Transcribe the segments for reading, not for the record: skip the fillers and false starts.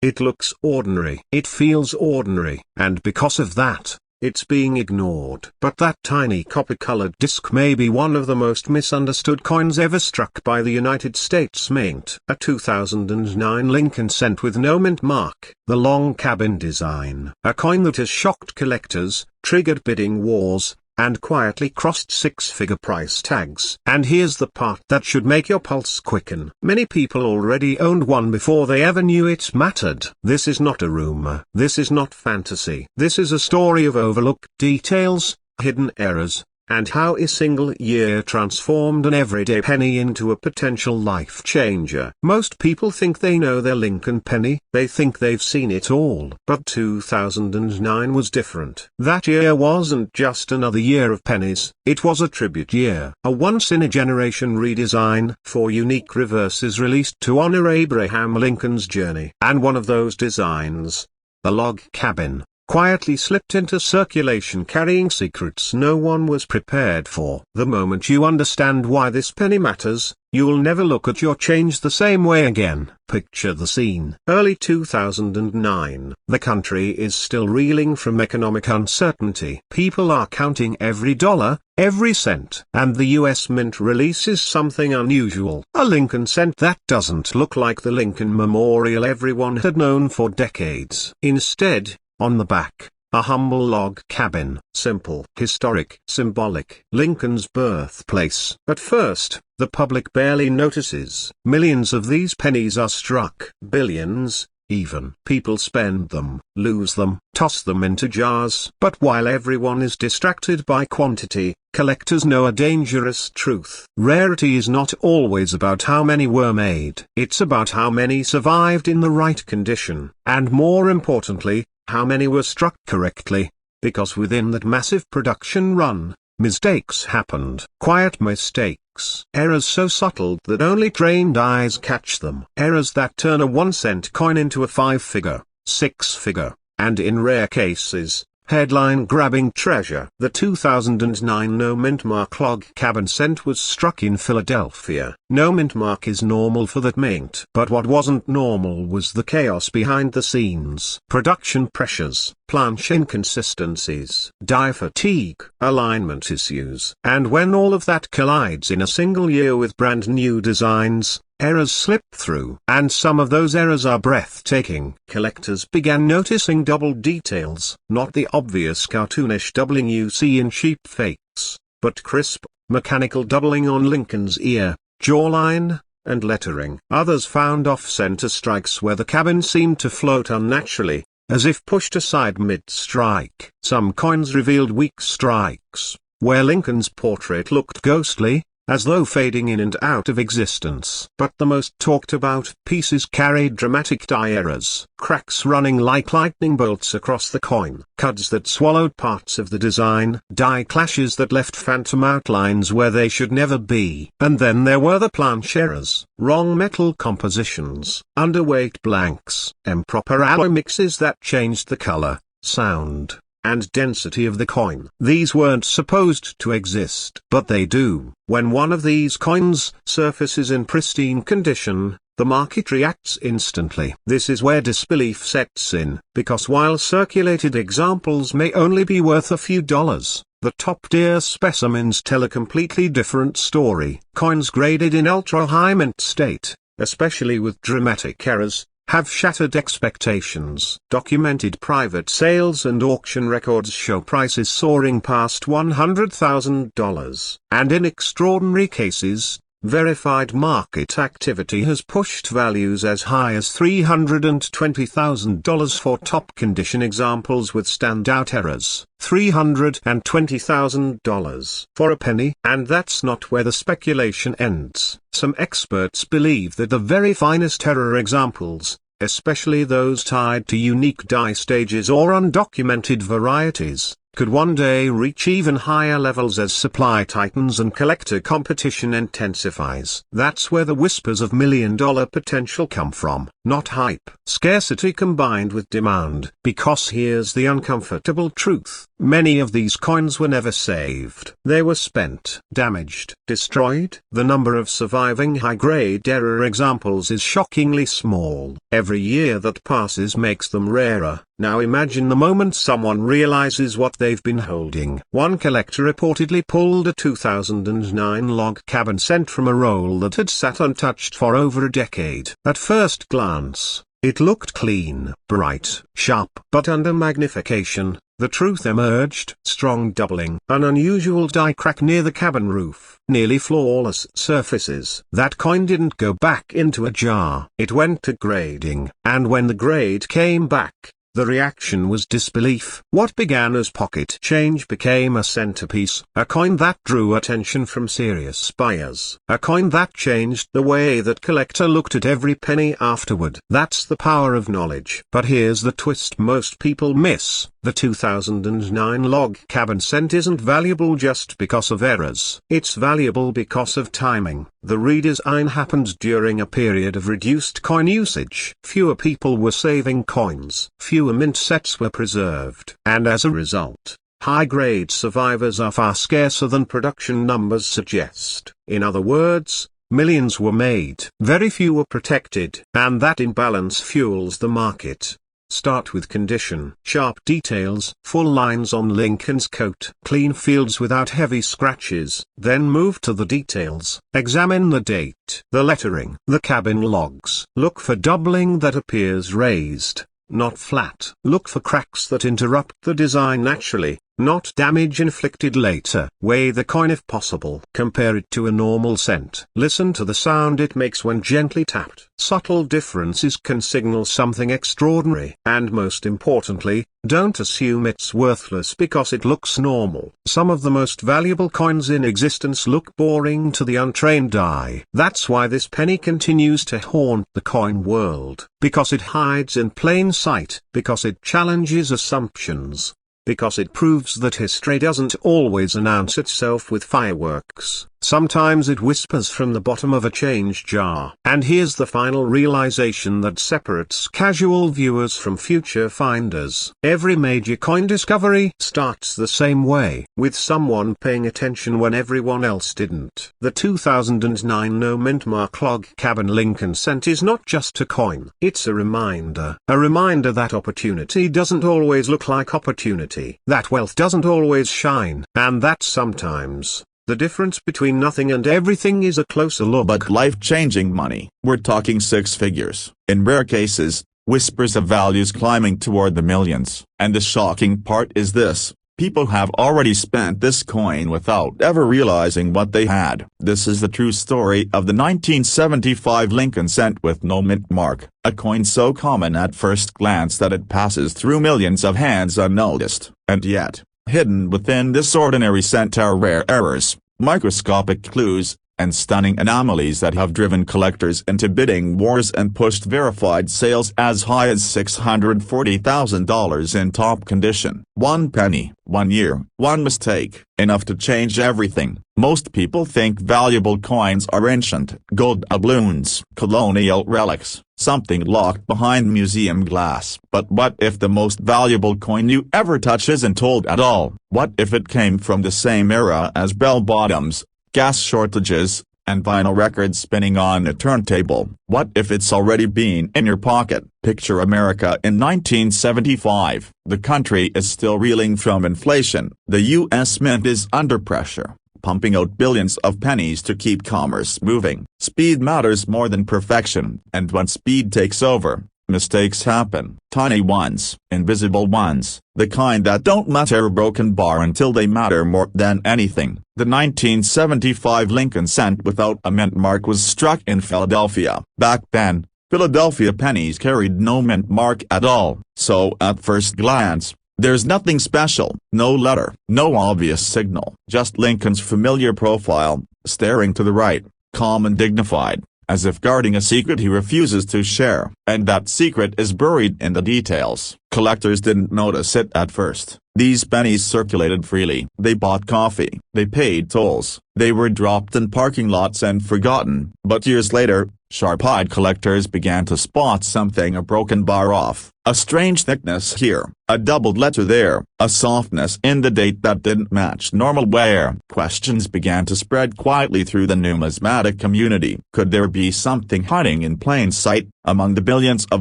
It looks ordinary. It feels ordinary. And because of that, it's being ignored. But that tiny copper-colored disc may be one of the most misunderstood coins ever struck by the United States Mint. A 2009 Lincoln cent with no mint mark. The long cabin design. A coin that has shocked collectors, triggered bidding wars, and quietly crossed six-figure price tags. And here's the part that should make your pulse quicken. Many people already owned one before they ever knew it mattered. This is not a rumor. This is not fantasy. This is a story of overlooked details, hidden errors, and how a single year transformed an everyday penny into a potential life changer. Most people think they know their Lincoln penny. They think they've seen it all. But 2009 was different. That year wasn't just another year of pennies. It was a tribute year. A once-in-a-generation redesign. 4 unique reverses released to honor Abraham Lincoln's journey. And one of those designs, the log cabin, quietly slipped into circulation carrying secrets no one was prepared for. The moment you understand why this penny matters, you'll never look at your change the same way again. Picture the scene. Early 2009. The country is still reeling from economic uncertainty. People are counting every dollar, every cent. And the US Mint releases something unusual. A Lincoln cent that doesn't look like the Lincoln Memorial everyone had known for decades. Instead, on the back, a humble log cabin. Simple, historic, symbolic. Lincoln's birthplace. At first, the public barely notices. Millions of these pennies are struck. Billions, even. People spend them, lose them, toss them into jars. But while everyone is distracted by quantity, collectors know a dangerous truth. Rarity is not always about how many were made. It's about how many survived in the right condition. And more importantly, how many were struck correctly, because within that massive production run, mistakes happened. Quiet mistakes. Errors so subtle that only trained eyes catch them. Errors that turn a 1-cent coin into a 5-figure, 6-figure, and in rare cases, headline-grabbing treasure. The 2009 no mint mark log cabin cent was struck in Philadelphia. No mint mark is normal for that mint. But what wasn't normal was the chaos behind the scenes. Production pressures, planche inconsistencies, die fatigue, alignment issues. And when all of that collides in a single year with brand new designs, errors slip through. And some of those errors are breathtaking. Collectors began noticing double details, not the obvious cartoonish doubling you see in cheap fakes, but crisp, mechanical doubling on Lincoln's ear, jawline, and lettering. Others found off-center strikes where the cabin seemed to float unnaturally, as if pushed aside mid-strike. Some coins revealed weak strikes, where Lincoln's portrait looked ghostly, as though fading in and out of existence. But the most talked about pieces carried dramatic die errors, cracks running like lightning bolts across the coin, cuts that swallowed parts of the design, die clashes that left phantom outlines where they should never be. And then there were the planche errors, wrong metal compositions, underweight blanks, improper alloy mixes that changed the color, sound, and density of the coin. These weren't supposed to exist, but they do. When one of these coins surfaces in pristine condition, the market reacts instantly. This is where disbelief sets in, because while circulated examples may only be worth a few dollars, the top-tier specimens tell a completely different story. Coins graded in ultra-high mint state, especially with dramatic errors, have shattered expectations. Documented private sales and auction records show prices soaring past $100,000. And in extraordinary cases, verified market activity has pushed values as high as $320,000 for top condition examples with standout errors. $320,000 for a penny. And that's not where the speculation ends. Some experts believe that the very finest error examples, especially those tied to unique die stages or undocumented varieties, could one day reach even higher levels as supply tightens and collector competition intensifies. That's where the whispers of million-dollar potential come from, not hype. Scarcity combined with demand. Because here's the uncomfortable truth: many of these coins were never saved. They were spent, damaged, destroyed. The number of surviving high-grade error examples is shockingly small. Every year that passes makes them rarer. Now imagine the moment someone realizes what they've been holding. One collector reportedly pulled a 2009 log cabin scent from a roll that had sat untouched for over a decade. At first glance, it looked clean, bright, sharp. But under magnification, the truth emerged: strong doubling, an unusual die crack near the cabin roof, nearly flawless surfaces. That coin didn't go back into a jar. It went to grading, and when the grade came back, the reaction was disbelief. What began as pocket change became a centerpiece, a coin that drew attention from serious buyers, a coin that changed the way that collector looked at every penny afterward. That's the power of knowledge. But here's the twist most people miss: the 2009 log cabin scent isn't valuable just because of errors. It's valuable because of timing. The redesign happened during a period of reduced coin usage. Fewer people were saving coins, fewer mint sets were preserved, and as a result, high-grade survivors are far scarcer than production numbers suggest. In other words, millions were made, very few were protected, and that imbalance fuels the market. Start with condition. Sharp details, full lines on Lincoln's coat, clean fields without heavy scratches. Then move to the details. Examine the date, the lettering, the cabin logs. Look for doubling that appears raised, not flat. Look for cracks that interrupt the design naturally, not damage inflicted later. Weigh the coin if possible. Compare it to a normal scent. Listen to the sound it makes when gently tapped. Subtle differences can signal something extraordinary. And most importantly, don't assume it's worthless because it looks normal. Some of the most valuable coins in existence look boring to the untrained eye. That's why this penny continues to haunt the coin world. Because it hides in plain sight. Because it challenges assumptions. Because it proves that history doesn't always announce itself with fireworks. Sometimes it whispers from the bottom of a change jar. And here's the final realization that separates casual viewers from future finders. Every major coin discovery starts the same way, with someone paying attention when everyone else didn't. The 2009 no mint mark log cabin Lincoln cent is not just a coin. It's a reminder that opportunity doesn't always look like opportunity, that wealth doesn't always shine, and that sometimes the difference between nothing and everything is a closer look. But life-changing money, we're talking six figures. In rare cases, whispers of values climbing toward the millions. And the shocking part is this: people have already spent this coin without ever realizing what they had. This is the true story of the 1975 Lincoln cent with no mint mark, a coin so common at first glance that it passes through millions of hands unnoticed. And yet, hidden within this ordinary cent are rare errors, microscopic clues, and stunning anomalies that have driven collectors into bidding wars and pushed verified sales as high as $640,000 in top condition. One penny, 1 year, one mistake, enough to change everything. Most people think valuable coins are ancient gold doubloons, colonial relics, something locked behind museum glass. But what if the most valuable coin you ever touch isn't old at all? What if it came from the same era as bell-bottoms, gas shortages, and vinyl records spinning on a turntable? What if it's already been in your pocket? Picture America in 1975. The country is still reeling from inflation. The U.S. Mint is under pressure, pumping out billions of pennies to keep commerce moving. Speed matters more than perfection, and when speed takes over, mistakes happen. Tiny ones, invisible ones, the kind that don't matter a broken bar until they matter more than anything. The 1975 Lincoln cent without a mint mark was struck in Philadelphia. Back then, Philadelphia pennies carried no mint mark at all. So at first glance, there's nothing special, no letter, no obvious signal, just Lincoln's familiar profile, staring to the right, calm and dignified. as if guarding a secret he refuses to share. And that secret is buried in the details. Collectors didn't notice it at first. These pennies circulated freely. They bought coffee. They paid tolls. They were dropped in parking lots and forgotten. But years later, sharp-eyed collectors began to spot something: a broken bar off, a strange thickness here, a doubled letter there, a softness in the date that didn't match normal wear. Questions began to spread quietly through the numismatic community. Could there be something hiding in plain sight among the billions of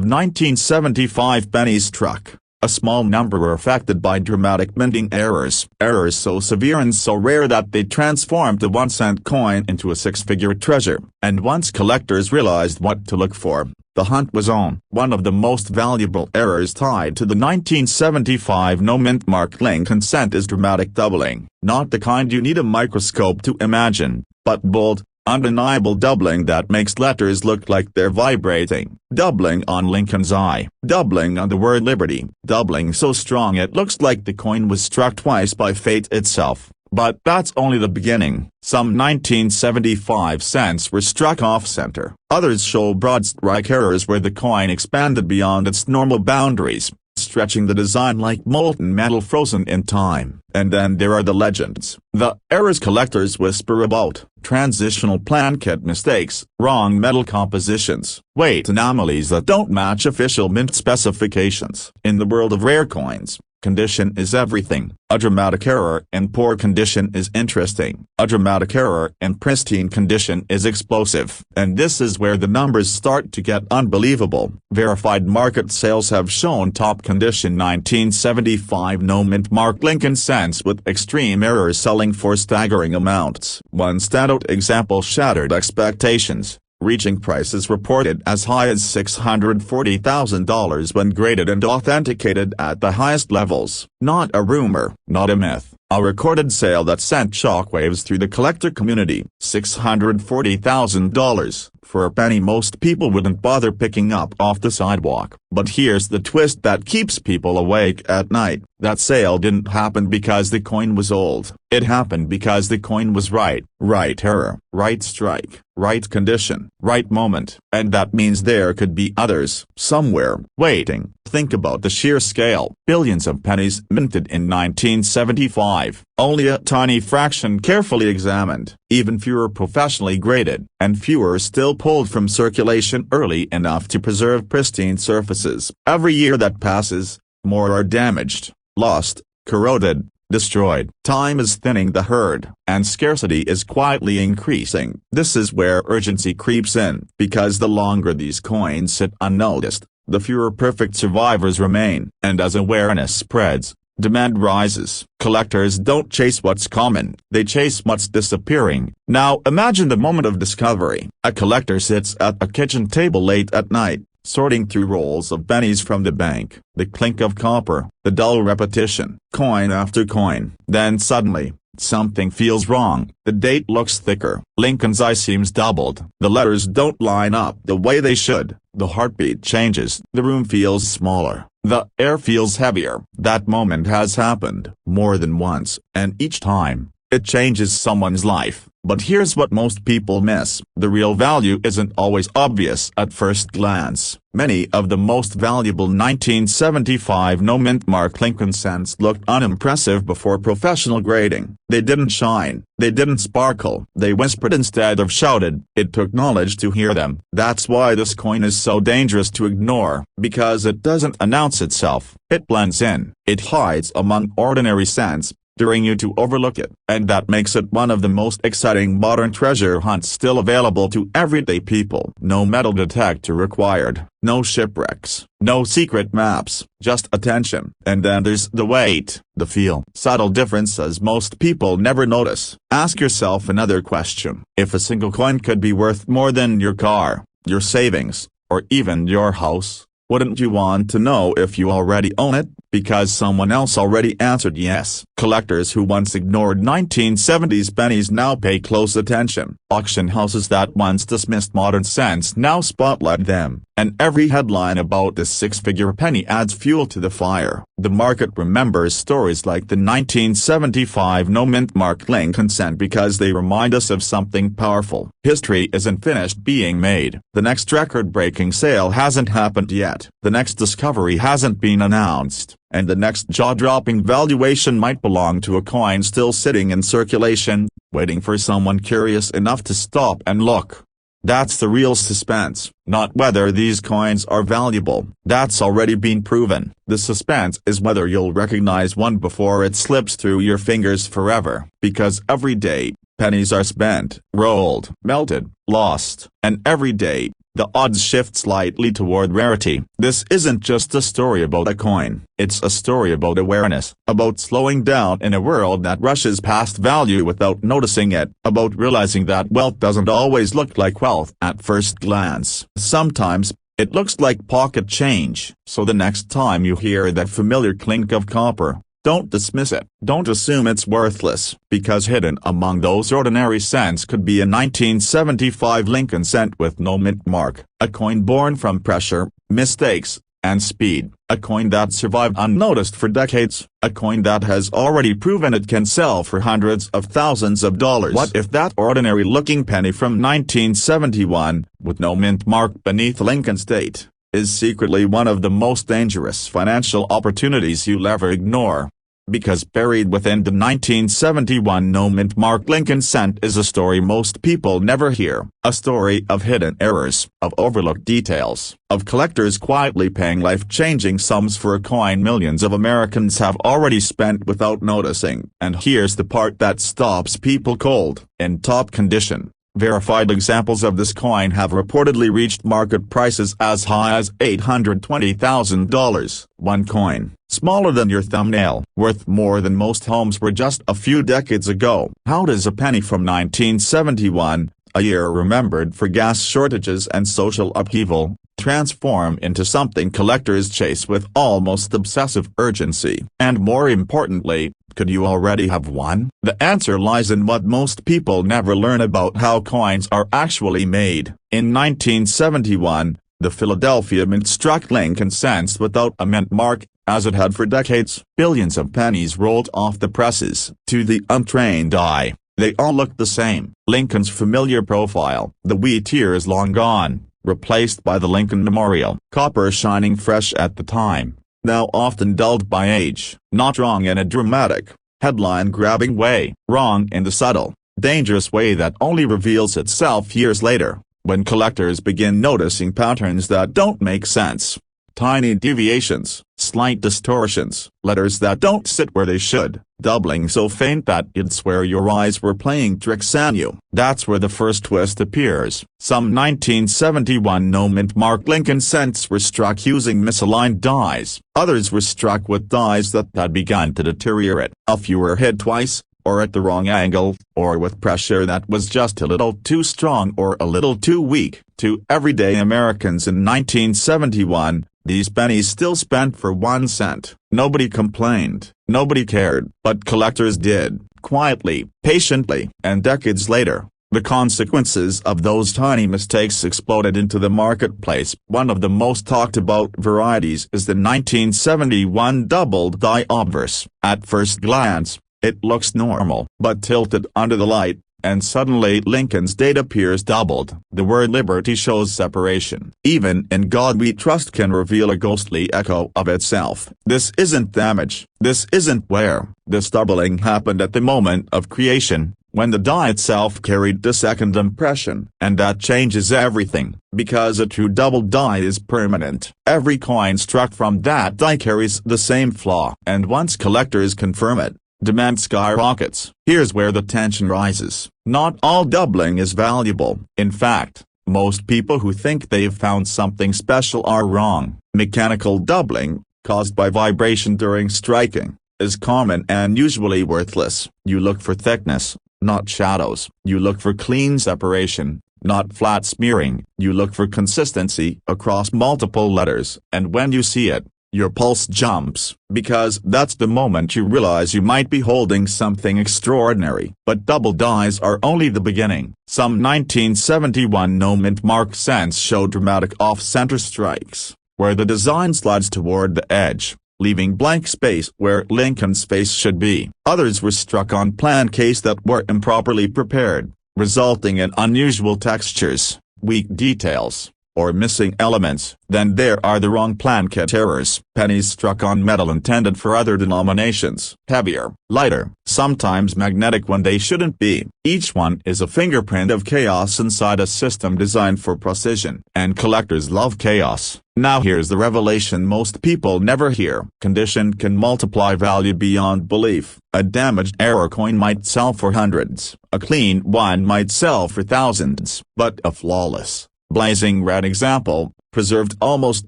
1975 pennies struck? A small number were affected by dramatic minting errors so severe and so rare that they transformed the 1-cent coin into a six-figure treasure. And once collectors realized what to look for, the hunt was on. One of the most valuable errors tied to the 1975 no-mint mark Lincoln cent is dramatic doubling. Not the kind you need a microscope to imagine, but bold, undeniable doubling that makes letters look like they're vibrating. Doubling on Lincoln's eye. Doubling on the word liberty. Doubling so strong it looks like the coin was struck twice by fate itself. But that's only the beginning. Some 1975 cents were struck off-center. Others show broad strike errors where the coin expanded beyond its normal boundaries, stretching the design like molten metal frozen in time. And then there are the legends. The errors collectors whisper about: transitional plan kit mistakes, wrong metal compositions, weight anomalies that don't match official mint specifications. In the world of rare coins, condition is everything. A dramatic error in poor condition is interesting. A dramatic error in pristine condition is explosive. And this is where the numbers start to get unbelievable. Verified market sales have shown top condition 1975 no-mint mark Lincoln cents with extreme errors selling for staggering amounts. One standout example shattered expectations, reaching prices reported as high as $640,000 when graded and authenticated at the highest levels. Not a rumor, not a myth, a recorded sale that sent shockwaves through the collector community. $640,000, for a penny most people wouldn't bother picking up off the sidewalk. But here's the twist that keeps people awake at night. That sale didn't happen because the coin was old. It happened because the coin was right. Right error, right strike, right condition, right moment. And that means there could be others, somewhere, waiting. Think about the sheer scale. Billions of pennies minted in 1975. Only a tiny fraction carefully examined, even fewer professionally graded, and fewer still pulled from circulation early enough to preserve pristine surfaces. Every year that passes, more are damaged, lost, corroded, destroyed. Time is thinning the herd, and scarcity is quietly increasing. This is where urgency creeps in, because the longer these coins sit unnoticed, the fewer perfect survivors remain. And as awareness spreads, demand rises. Collectors don't chase what's common, they chase what's disappearing. Now imagine the moment of discovery. A collector sits at a kitchen table late at night, sorting through rolls of pennies from the bank, the clink of copper, the dull repetition, coin after coin. Then suddenly, something feels wrong. The date looks thicker. Lincoln's eye seems doubled. The letters don't line up the way they should. The heartbeat changes. The room feels smaller. The air feels heavier. That moment has happened more than once, and each time, it changes someone's life. But here's what most people miss. The real value isn't always obvious at first glance. Many of the most valuable 1975 no-mint mark Lincoln cents looked unimpressive before professional grading. They didn't shine. They didn't sparkle. They whispered instead of shouted. It took knowledge to hear them. That's why this coin is so dangerous to ignore, because it doesn't announce itself. It blends in. It hides among ordinary cents, daring you to overlook it. And that makes it one of the most exciting modern treasure hunts still available to everyday people. No metal detector required, no shipwrecks, no secret maps, just attention. And then there's the weight, the feel. Subtle differences most people never notice. Ask yourself another question. If a single coin could be worth more than your car, your savings, or even your house, wouldn't you want to know if you already own it? Because someone else already answered yes. Collectors who once ignored 1970s pennies now pay close attention. Auction houses that once dismissed modern cents now spotlight them. and every headline about this six-figure penny adds fuel to the fire. The market remembers stories like the 1975 no-mint mark Lincoln cent because they remind us of something powerful. History isn't finished being made. The next record-breaking sale hasn't happened yet. The next discovery hasn't been announced. And the next jaw-dropping valuation might belong to a coin still sitting in circulation, waiting for someone curious enough to stop and look. That's the real suspense, not whether these coins are valuable. That's already been proven. The suspense is whether you'll recognize one before it slips through your fingers forever. Because every day, pennies are spent, rolled, melted, lost, and every day, the odds shift slightly toward rarity. This isn't just a story about a coin, it's a story about awareness, about slowing down in a world that rushes past value without noticing it, about realizing that wealth doesn't always look like wealth at first glance. Sometimes, it looks like pocket change. So the next time you hear that familiar clink of copper, don't dismiss it. Don't assume it's worthless, because hidden among those ordinary cents could be a 1975 Lincoln cent with no mint mark, a coin born from pressure, mistakes, and speed, a coin that survived unnoticed for decades, a coin that has already proven it can sell for hundreds of thousands of dollars. What if that ordinary-looking penny from 1971, with no mint mark beneath Lincoln's date, is secretly one of the most dangerous financial opportunities you'll ever ignore? Because buried within the 1971 no-mint mark Lincoln cent is a story most people never hear, a story of hidden errors, of overlooked details, of collectors quietly paying life-changing sums for a coin millions of Americans have already spent without noticing. And here's the part that stops people cold. In top condition, verified examples of this coin have reportedly reached market prices as high as $820,000. One coin, smaller than your thumbnail, worth more than most homes were just a few decades ago. How does a penny from 1971, a year remembered for gas shortages and social upheaval, transform into something collectors chase with almost obsessive urgency? And more importantly, could you already have one? The answer lies in what most people never learn about how coins are actually made. In 1971, the Philadelphia Mint struck Lincoln cents without a mint mark, as it had for decades. Billions of pennies rolled off the presses. To the untrained eye, they all looked the same. Lincoln's familiar profile, the wheat ears long gone, replaced by the Lincoln Memorial. Copper shining fresh at the time, now often dulled by age. Not wrong in a dramatic, headline-grabbing way. Wrong in the subtle, dangerous way that only reveals itself years later, when collectors begin noticing patterns that don't make sense. Tiny deviations, slight distortions, letters that don't sit where they should, doubling so faint that you'd swear your eyes were playing tricks on you. That's where the first twist appears. Some 1971 no-mint mark Lincoln cents were struck using misaligned dies. Others were struck with dies that had begun to deteriorate. A few were hit twice, or at the wrong angle, or with pressure that was just a little too strong or a little too weak. To everyday Americans in 1971, these pennies still spent for 1 cent. Nobody complained, nobody cared, but collectors did, quietly, patiently. And decades later, the consequences of those tiny mistakes exploded into the marketplace. One of the most talked about varieties is the 1971 doubled die obverse. At first glance, it looks normal, but tilted under the light, and suddenly Lincoln's date appears doubled. The word liberty shows separation. Even In God We Trust can reveal a ghostly echo of itself. This isn't damage, this isn't wear. This doubling happened at the moment of creation, when the die itself carried the second impression. And that changes everything, because a true double die is permanent. Every coin struck from that die carries the same flaw. And once collectors confirm it, demand skyrockets. Here's where the tension rises. Not all doubling is valuable. In fact, most people who think they've found something special are wrong. Mechanical doubling, caused by vibration during striking, is common and usually worthless. You look for thickness, not shadows. You look for clean separation, not flat smearing. You look for consistency across multiple letters. And when you see it, your pulse jumps, because that's the moment you realize you might be holding something extraordinary. But double dies are only the beginning. Some 1971 no-mint mark cents show dramatic off-center strikes, where the design slides toward the edge, leaving blank space where Lincoln's face should be. Others were struck on plan case that were improperly prepared, resulting in unusual textures, weak details, or missing elements. Then there are the wrong plancate errors, pennies struck on metal intended for other denominations, heavier, lighter, sometimes magnetic when they shouldn't be. Each one is a fingerprint of chaos inside a system designed for precision. And collectors love chaos. Now here's the revelation most people never hear. Condition can multiply value beyond belief. A damaged error coin might sell for hundreds, a clean one might sell for thousands, but a flawless, blazing red example, preserved almost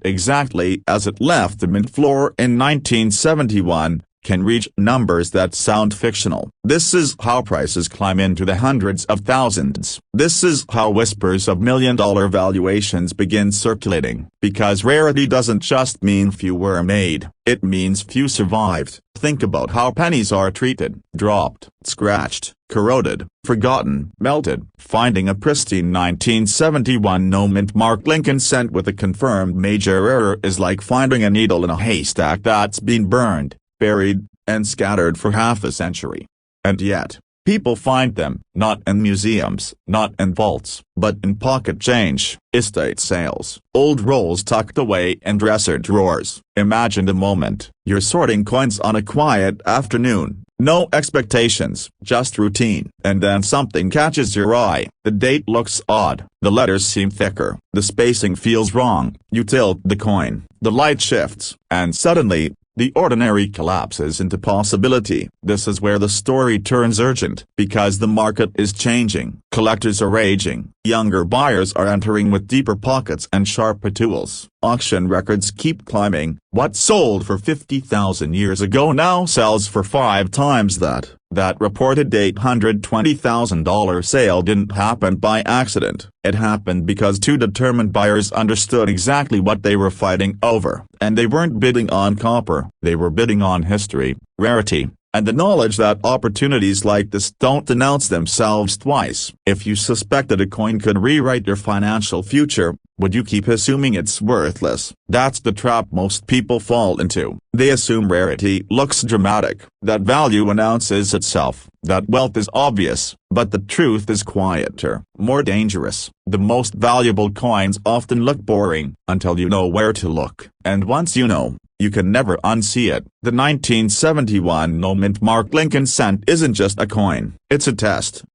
exactly as it left the mint floor in 1971, can reach numbers that sound fictional. This is how prices climb into the hundreds of thousands. This is how whispers of million-dollar valuations begin circulating. Because rarity doesn't just mean few were made, it means few survived. Think about how pennies are treated: dropped, scratched, corroded, forgotten, melted. Finding a pristine 1971 no-mint mark Lincoln cent with a confirmed major error is like finding a needle in a haystack that's been burned, buried, and scattered for half a century. And yet, people find them, not in museums, not in vaults, but in pocket change, estate sales, old rolls tucked away in dresser drawers. Imagine the moment, you're sorting coins on a quiet afternoon, no expectations, just routine. And then something catches your eye. The date looks odd, the letters seem thicker, the spacing feels wrong. You tilt the coin, the light shifts, and suddenly, the ordinary collapses into possibility. This is where the story turns urgent, because the market is changing. Collectors are raging, younger buyers are entering with deeper pockets and sharper tools. Auction records keep climbing. What sold for $50,000 years ago now sells for 5 times that. That reported $820,000 sale didn't happen by accident. It happened because two determined buyers understood exactly what they were fighting over. And they weren't bidding on copper, they were bidding on history, rarity, and the knowledge that opportunities like this don't announce themselves twice. If you suspected a coin could rewrite your financial future, would you keep assuming it's worthless? That's the trap most people fall into. They assume rarity looks dramatic, that value announces itself, that wealth is obvious, but the truth is quieter, more dangerous. The most valuable coins often look boring, until you know where to look, and once you know, you can never unsee it. The 1971 no-mint mark Lincoln cent isn't just a coin, it's a test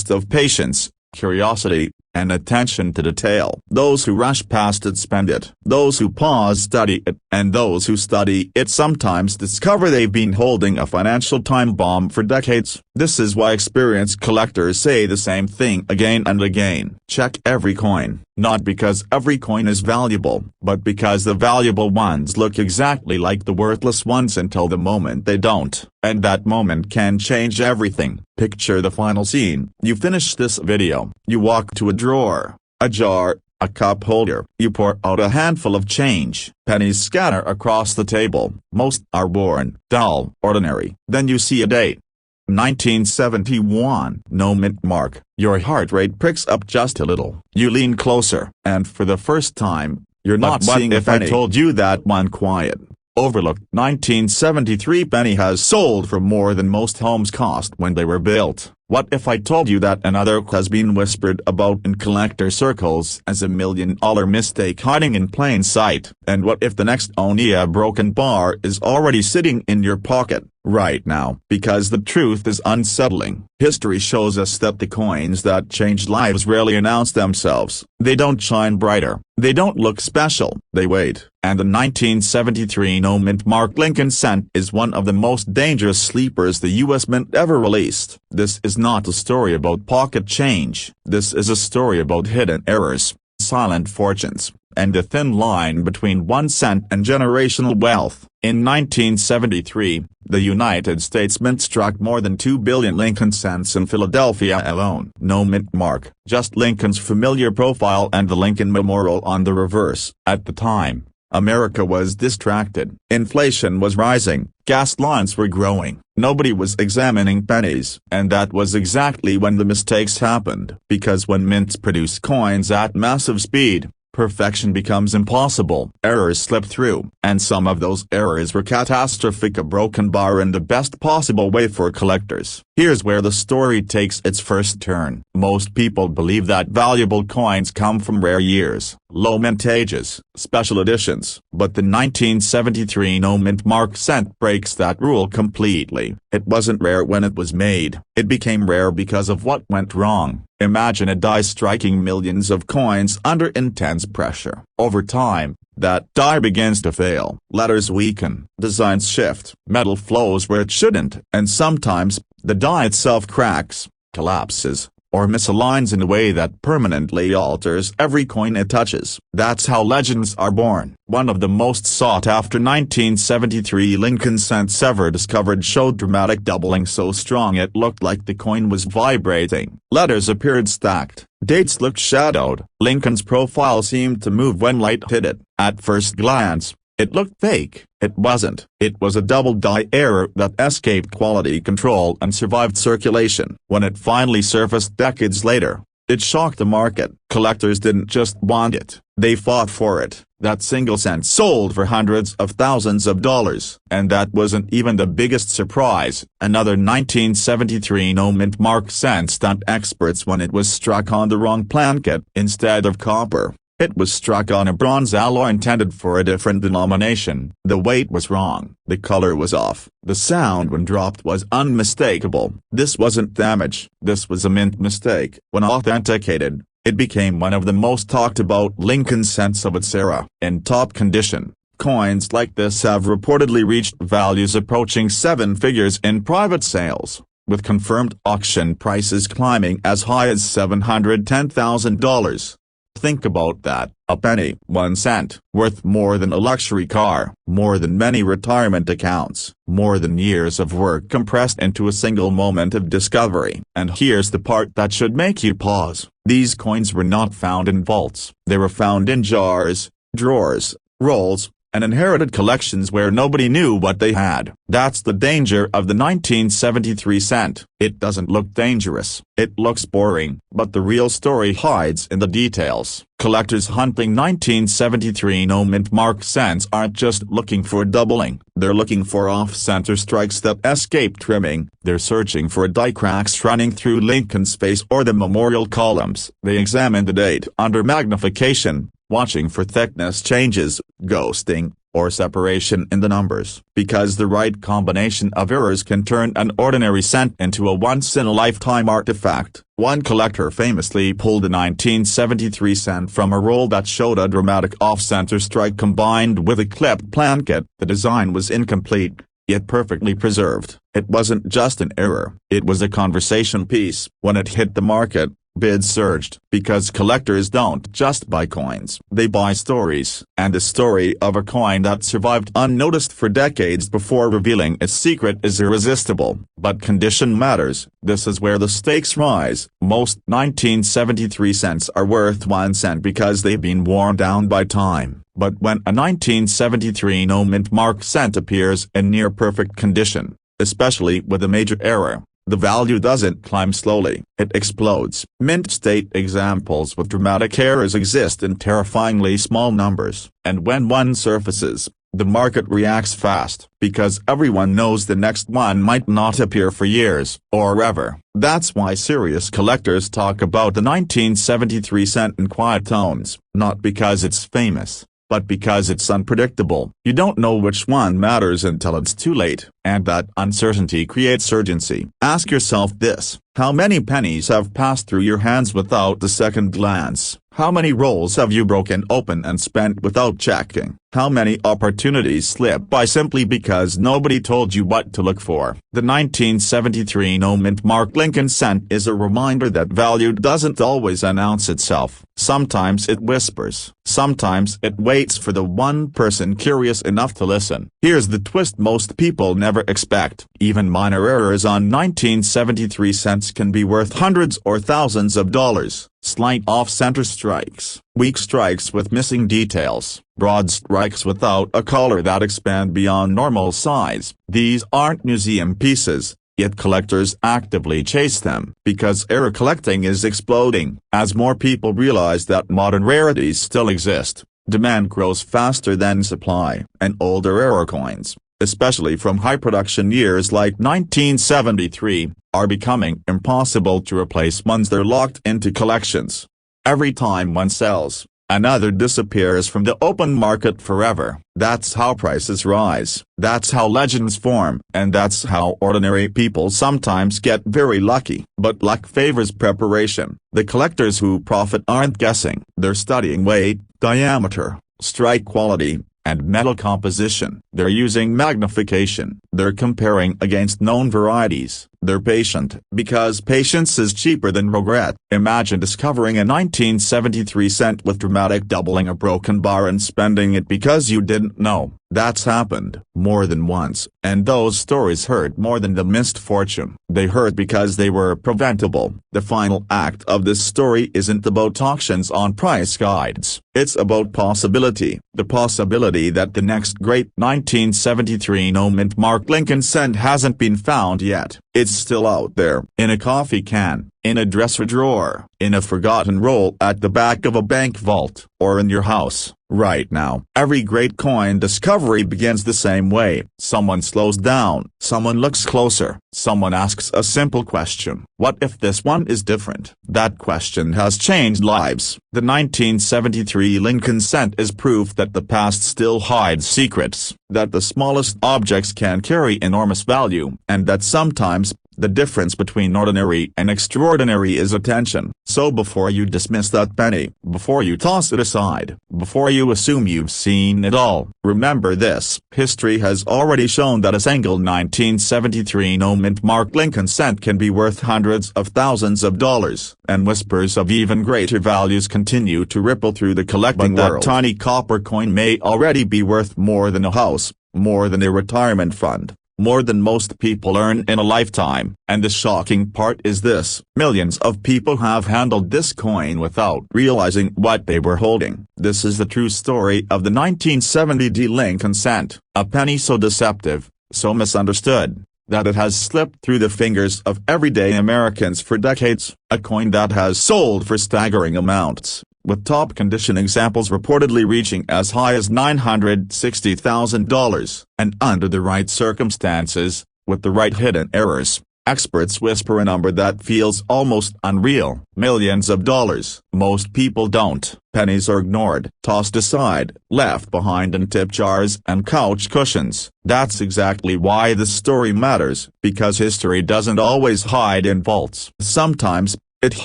of patience, curiosity, and attention to detail. Those who rush past it spend it. Those who pause study it. And those who study it sometimes discover they've been holding a financial time bomb for decades. This is why experienced collectors say the same thing again and again. Check every coin, not because every coin is valuable, but because the valuable ones look exactly like the worthless ones until the moment they don't. And that moment can change everything. Picture the final scene. You finish this video. You walk to a drawer, a jar, a cup holder. You pour out a handful of change. Pennies scatter across the table. Most are worn, dull, ordinary. Then you see a date. 1971. No mint mark. Your heart rate pricks up just a little. You lean closer, and for the first time, you're not seeing a penny. If I told you that one quiet, overlooked 1973 penny has sold for more than most homes cost when they were built? What if I told you that another has been whispered about in collector circles as a $1 million mistake hiding in plain sight? And what if the next only a broken bar is already sitting in your pocket right now? Because the truth is unsettling. History shows us that the coins that change lives rarely announce themselves. They don't shine brighter. They don't look special. They wait. And the 1973 no-mint mark Lincoln cent is one of the most dangerous sleepers the U.S. Mint ever released. This is not a story about pocket change. This is a story about hidden errors, silent fortunes, and the thin line between 1 cent and generational wealth. In 1973, the United States Mint struck more than 2 billion Lincoln cents in Philadelphia alone. No mint mark, just Lincoln's familiar profile and the Lincoln Memorial on the reverse. At the time, America was distracted. Inflation was rising, gas lines were growing, nobody was examining pennies. And that was exactly when the mistakes happened. Because when mints produce coins at massive speed, perfection becomes impossible. Errors slip through, and some of those errors were catastrophic, a broken bar in the best possible way for collectors. Here's where the story takes its first turn. Most people believe that valuable coins come from rare years, low mintages, special editions. But the 1973 no-mint mark cent breaks that rule completely. It wasn't rare when it was made, it became rare because of what went wrong. Imagine a die striking millions of coins under intense pressure. Over time, that die begins to fail. Letters weaken, designs shift, metal flows where it shouldn't, and sometimes, the die itself cracks, collapses, or misaligns in a way that permanently alters every coin it touches. That's how legends are born. One of the most sought-after 1973 Lincoln cents ever discovered showed dramatic doubling so strong it looked like the coin was vibrating. Letters appeared stacked, dates looked shadowed, Lincoln's profile seemed to move when light hit it. At first glance, it looked fake. It wasn't. It was a double die error that escaped quality control and survived circulation. When it finally surfaced decades later, it shocked the market. Collectors didn't just want it, they fought for it. That single cent sold for hundreds of thousands of dollars. And that wasn't even the biggest surprise. Another 1973 no-mint mark cent stunned experts when it was struck on the wrong placket. Instead of copper, it was struck on a bronze alloy intended for a different denomination. The weight was wrong, the color was off, the sound when dropped was unmistakable. This wasn't damage, this was a mint mistake. When authenticated, it became one of the most talked about Lincoln cents of its era. In top condition, coins like this have reportedly reached values approaching 7 figures in private sales, with confirmed auction prices climbing as high as $710,000. Think about that, a penny, 1 cent, worth more than a luxury car, more than many retirement accounts, more than years of work compressed into a single moment of discovery. And here's the part that should make you pause. These coins were not found in vaults, they were found in jars, drawers, rolls, and inherited collections where nobody knew what they had. That's the danger of the 1973 cent. It doesn't look dangerous, it looks boring, but the real story hides in the details. Collectors hunting 1973 no-mint mark cents aren't just looking for doubling, they're looking for off-center strikes that escape trimming, they're searching for die cracks running through Lincoln's face or the memorial columns. They examine the date under magnification, watching for thickness changes, ghosting, or separation in the numbers. Because the right combination of errors can turn an ordinary cent into a once-in-a-lifetime artifact. One collector famously pulled a 1973 cent from a roll that showed a dramatic off-center strike combined with a clipped placket. The design was incomplete, yet perfectly preserved. It wasn't just an error, it was a conversation piece. When it hit the market, bids surged. Because collectors don't just buy coins, they buy stories. And the story of a coin that survived unnoticed for decades before revealing its secret is irresistible. But condition matters. This is where the stakes rise. Most 1973 cents are worth 1 cent because they've been worn down by time. But when a 1973 no-mint mark cent appears in near-perfect condition, especially with a major error, the value doesn't climb slowly, it explodes. Mint state examples with dramatic errors exist in terrifyingly small numbers. And when one surfaces, the market reacts fast, because everyone knows the next one might not appear for years, or ever. That's why serious collectors talk about the 1973 cent in quiet tones, not because it's famous, but because it's unpredictable. You don't know which one matters until it's too late, and that uncertainty creates urgency. Ask yourself this: how many pennies have passed through your hands without a second glance? How many rolls have you broken open and spent without checking? How many opportunities slip by simply because nobody told you what to look for? The 1973 no-mint mark Lincoln cent is a reminder that value doesn't always announce itself. Sometimes it whispers. Sometimes it waits for the one person curious enough to listen. Here's the twist most people never expect. Even minor errors on 1973 cents can be worth hundreds or thousands of dollars. slight off-center strikes, weak strikes with missing details, broad strikes without a color that expand beyond normal size. These aren't museum pieces, yet collectors actively chase them because error collecting is exploding. As more people realize that modern rarities still exist, demand grows faster than supply, and older error coins, especially from high-production years like 1973, are becoming impossible to replace once they're locked into collections. Every time one sells, another disappears from the open market forever. That's how prices rise, that's how legends form, and that's how ordinary people sometimes get very lucky. But luck favors preparation. The collectors who profit aren't guessing, they're studying weight, diameter, strike quality, and metal composition. They're using magnification. They're comparing against known varieties. They're patient, because patience is cheaper than regret. Imagine discovering a 1973 cent with dramatic doubling a broken bar and spending it because you didn't know. That's happened more than once, and those stories hurt more than the missed fortune. They hurt because they were preventable. The final act of this story isn't about auctions on price guides. It's about possibility. The possibility that the next great 1973 no-mint mark Lincoln cent hasn't been found yet. It's still out there, in a coffee can, in a dresser drawer, in a forgotten roll at the back of a bank vault, or in your house, right now. Every great coin discovery begins the same way. Someone slows down, someone looks closer, someone asks a simple question. What if this one is different? That question has changed lives. The 1973 Lincoln cent is proof that the past still hides secrets, that the smallest objects can carry enormous value, and that sometimes the difference between ordinary and extraordinary is attention. So before you dismiss that penny, before you toss it aside, before you assume you've seen it all, remember this: history has already shown that a single 1973 no-mint mark Lincoln cent can be worth hundreds of thousands of dollars, and whispers of even greater values continue to ripple through the collecting world. That tiny copper coin may already be worth more than a house, more than a retirement fund, more than most people earn in a lifetime. And the shocking part is this: millions of people have handled this coin without realizing what they were holding. This is the true story of the 1970 Lincoln cent, a penny so deceptive, so misunderstood, that it has slipped through the fingers of everyday Americans for decades, a coin that has sold for staggering amounts, with top condition examples reportedly reaching as high as $960,000, and under the right circumstances, with the right hidden errors, experts whisper a number that feels almost unreal: millions of dollars. Most people don't. Pennies are ignored, tossed aside, left behind in tip jars and couch cushions. That's exactly why this story matters, because history doesn't always hide in vaults. Sometimes it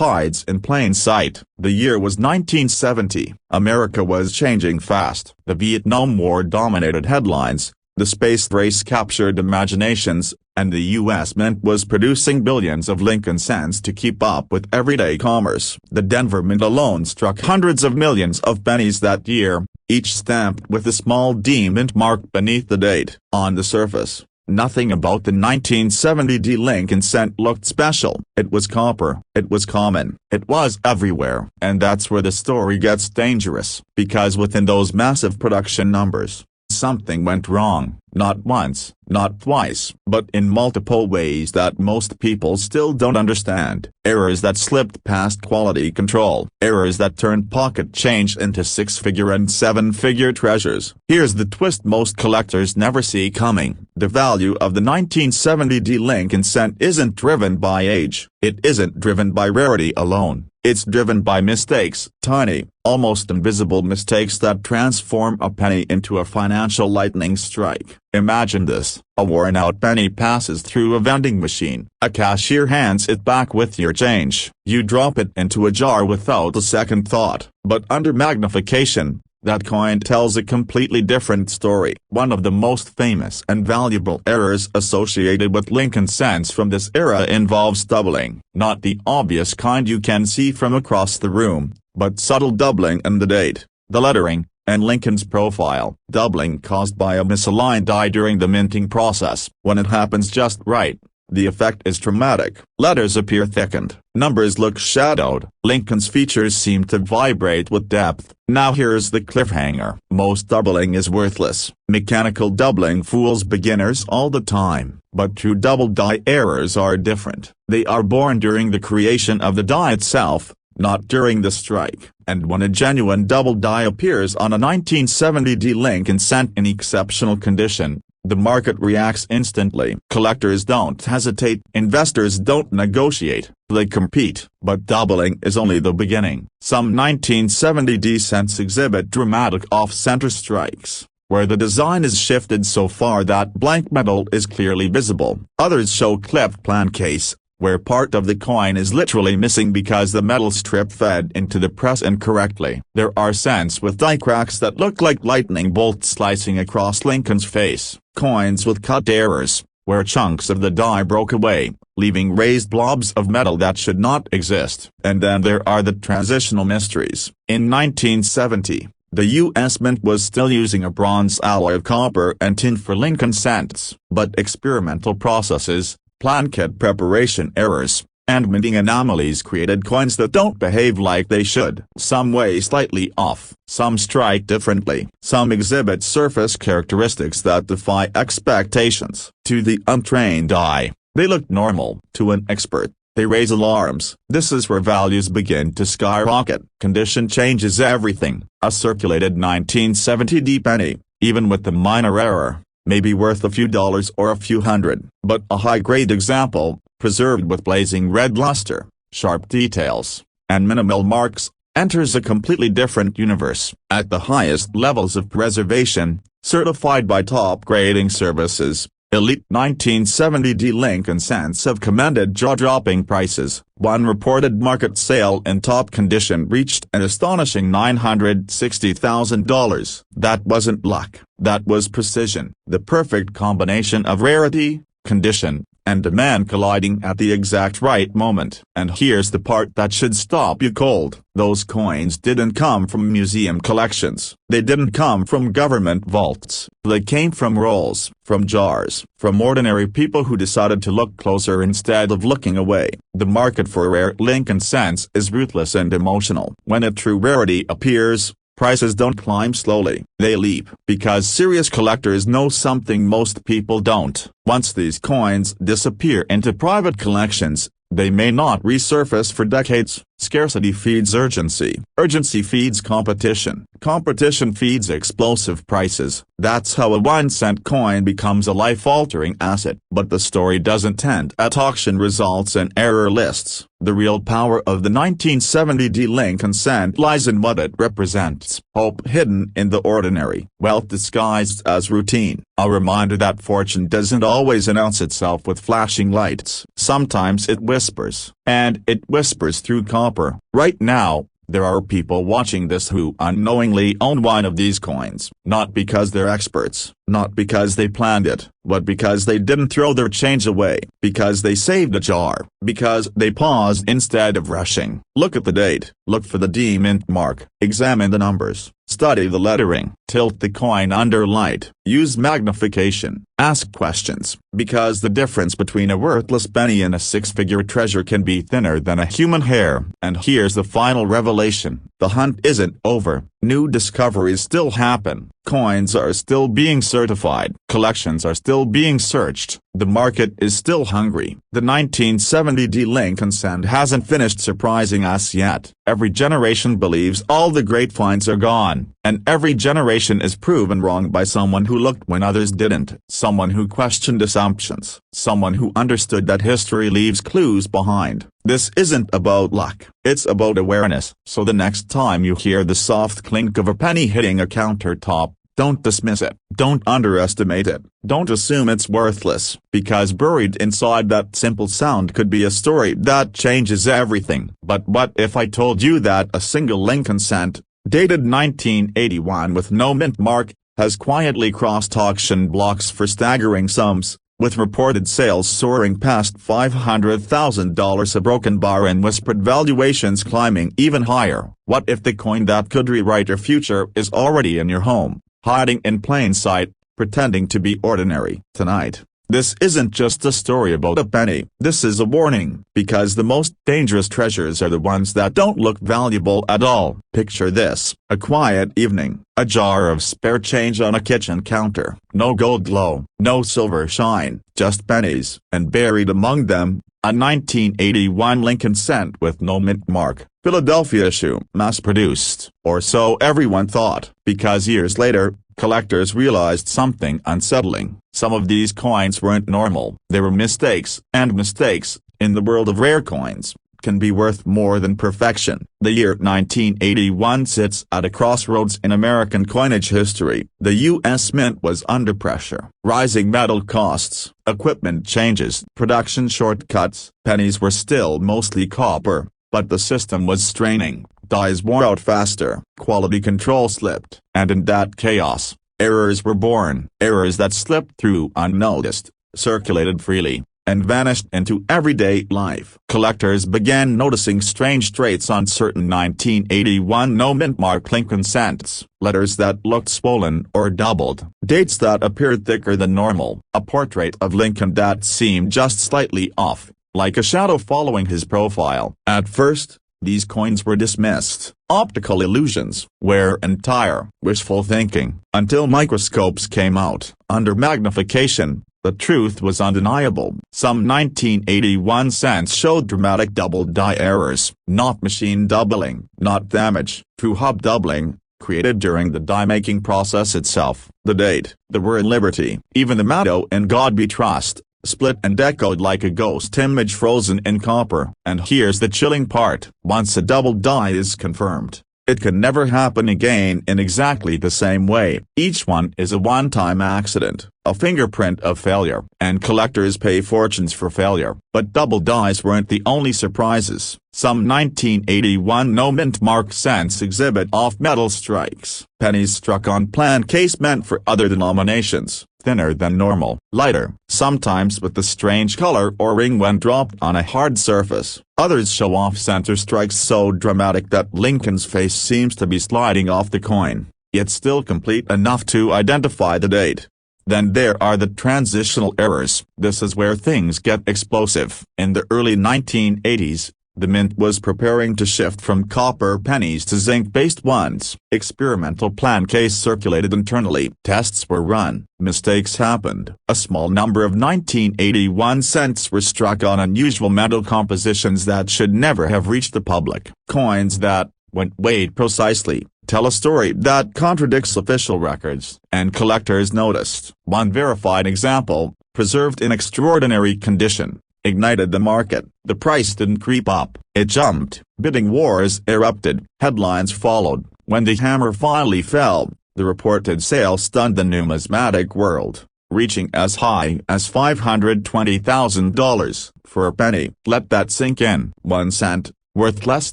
hides in plain sight. The year was 1970. America was changing fast. The Vietnam War dominated headlines, the space race captured imaginations, and the U.S. Mint was producing billions of Lincoln cents to keep up with everyday commerce. The Denver Mint alone struck hundreds of millions of pennies that year, each stamped with a small D mint mark beneath the date. On the surface, nothing about the 1970 Lincoln cent looked special. It was copper, it was common, it was everywhere. And that's where the story gets dangerous, because within those massive production numbers, something went wrong, not once, not twice, but in multiple ways that most people still don't understand. Errors that slipped past quality control. Errors that turned pocket change into six-figure and seven-figure treasures. Here's the twist most collectors never see coming. The value of the 1970 Lincoln cent isn't driven by age. It isn't driven by rarity alone. It's driven by mistakes, tiny, almost invisible mistakes that transform a penny into a financial lightning strike. Imagine this: a worn-out penny passes through a vending machine. A cashier hands it back with your change. You drop it into a jar without a second thought. But under magnification, that coin tells a completely different story. One of the most famous and valuable errors associated with Lincoln cents from this era involves doubling. Not the obvious kind you can see from across the room, but subtle doubling in the date, the lettering, and Lincoln's profile. Doubling caused by a misaligned die during the minting process. When it happens just right, The effect is dramatic. Letters appear thickened, numbers look shadowed, Lincoln's features seem to vibrate with depth. Now here's the cliffhanger. Most doubling is worthless. Mechanical doubling fools beginners all the time, but true double die errors are different. They are born during the creation of the die itself, not during the strike, and when a genuine double die appears on a 1970D Lincoln Cent in exceptional condition, the market reacts instantly. Collectors don't hesitate, investors don't negotiate, they compete. But doubling is only the beginning. Some 1970D cents exhibit dramatic off-center strikes, where the design is shifted so far that blank metal is clearly visible. Others show clipped plan case, where part of the coin is literally missing because the metal strip fed into the press incorrectly. There are cents with die cracks that look like lightning bolts slicing across Lincoln's face. Coins with cut errors, where chunks of the die broke away, leaving raised blobs of metal that should not exist. And then there are the transitional mysteries. In 1970, the U.S. Mint was still using a bronze alloy of copper and tin for Lincoln cents, but experimental processes, plan kit preparation errors, and minting anomalies created coins that don't behave like they should. Some weigh slightly off, some strike differently, some exhibit surface characteristics that defy expectations. To the untrained eye, they look normal. To an expert, they raise alarms. This is where values begin to skyrocket. Condition changes everything. A circulated 1970D penny, even with the minor error, may be worth a few dollars or a few hundred. But a high-grade example, preserved with blazing red luster, sharp details, and minimal marks, enters a completely different universe. At the highest levels of preservation, certified by top grading services, elite 1970D Lincoln cents have commanded jaw-dropping prices. One reported market sale in top condition reached an astonishing $960,000. That wasn't luck. That was precision. The perfect combination of rarity, condition, and demand colliding at the exact right moment. And here's the part that should stop you cold. Those coins didn't come from museum collections. They didn't come from government vaults. They came from rolls, from jars, from ordinary people who decided to look closer instead of looking away. The market for rare Lincoln cents is ruthless and emotional. When a true rarity appears, prices don't climb slowly, they leap. Because serious collectors know something most people don't. Once these coins disappear into private collections, they may not resurface for decades. Scarcity feeds urgency. Urgency feeds competition. Competition feeds explosive prices. That's how a 1-cent coin becomes a life-altering asset. But the story doesn't end at auction results and error lists. The real power of the 1970D Lincoln cent lies in what it represents. Hope hidden in the ordinary. Wealth disguised as routine. A reminder that fortune doesn't always announce itself with flashing lights. Sometimes it whispers. And it whispers through copper. Right now, there are people watching this who unknowingly own one of these coins. Not because they're experts, not because they planned it, but because they didn't throw their change away, because they saved a jar, because they paused instead of rushing. Look at the date, look for the D mint mark, examine the numbers, study the lettering, tilt the coin under light, use magnification, ask questions, because the difference between a worthless penny and a six-figure treasure can be thinner than a human hair. And here's the final revelation. The hunt isn't over. New discoveries still happen. Coins are still being certified. Collections are still being searched. The market is still hungry. The 1970D Lincoln cent hasn't finished surprising us yet. Every generation believes all the great finds are gone, and every generation is proven wrong by someone who looked when others didn't. Someone who questioned assumptions. Someone who understood that history leaves clues behind. This isn't about luck. It's about awareness. So the next time you hear the soft clink of a penny hitting a countertop, don't dismiss it. Don't underestimate it. Don't assume it's worthless, because buried inside that simple sound could be a story that changes everything. But what if I told you that a single Lincoln cent, dated 1981 with no mint mark, has quietly crossed auction blocks for staggering sums, with reported sales soaring past $500,000, a broken bar and whispered valuations climbing even higher? What if the coin that could rewrite your future is already in your home, hiding in plain sight, pretending to be ordinary? Tonight, This isn't just a story about a penny. This is a warning, because the most dangerous treasures are the ones that don't look valuable at all. Picture this: a quiet evening, a jar of spare change on a kitchen counter. No gold glow, no silver shine, just pennies, and buried among them, a 1981 Lincoln cent with no mint mark. Philadelphia issue, mass-produced, or so everyone thought, because years later, collectors realized something unsettling. Some of these coins weren't normal. They were mistakes, and mistakes, in the world of rare coins, can be worth more than perfection. The year 1981 sits at a crossroads in American coinage history. The U.S. Mint was under pressure. Rising metal costs, equipment changes, production shortcuts. Pennies were still mostly copper, but the system was straining. Dies wore out faster, quality control slipped, and in that chaos, errors were born. Errors that slipped through unnoticed, circulated freely, and vanished into everyday life. Collectors began noticing strange traits on certain 1981 no-mint mark Lincoln cents, letters that looked swollen or doubled, dates that appeared thicker than normal, a portrait of Lincoln that seemed just slightly off, like a shadow following his profile. At first, these coins were dismissed, optical illusions, wear and tear, wishful thinking, until microscopes came out. Under magnification, the truth was undeniable. Some 1981 cents showed dramatic double die errors, not machine doubling, not damage, true hub doubling, created during the die-making process itself. The date, the word liberty, even the motto "In God We Trust," split and echoed like a ghost image frozen in copper. And here's the chilling part: once a double die is confirmed, it can never happen again in exactly the same way. Each one is a one-time accident, a fingerprint of failure, and collectors pay fortunes for failure. But double dies weren't the only surprises. Some 1981 no-mint mark cents exhibit off-metal strikes, pennies struck on plan case meant for other denominations, thinner than normal, lighter, sometimes with a strange color or ring when dropped on a hard surface. Others show off-center strikes so dramatic that Lincoln's face seems to be sliding off the coin, yet still complete enough to identify the date. Then there are the transitional errors. This is where things get explosive. In the early 1980s, the mint was preparing to shift from copper pennies to zinc-based ones. Experimental plan case circulated internally. Tests were run. Mistakes happened. A small number of 1981 cents were struck on unusual metal compositions that should never have reached the public. Coins that, when weighed precisely, tell a story that contradicts official records. And collectors noticed. One verified example, preserved in extraordinary condition, ignited the market. The price didn't creep up, it jumped. Bidding wars erupted. Headlines followed. When the hammer finally fell, the reported sale stunned the numismatic world, reaching as high as $520,000 for a penny. Let that sink in. 1 cent, worth less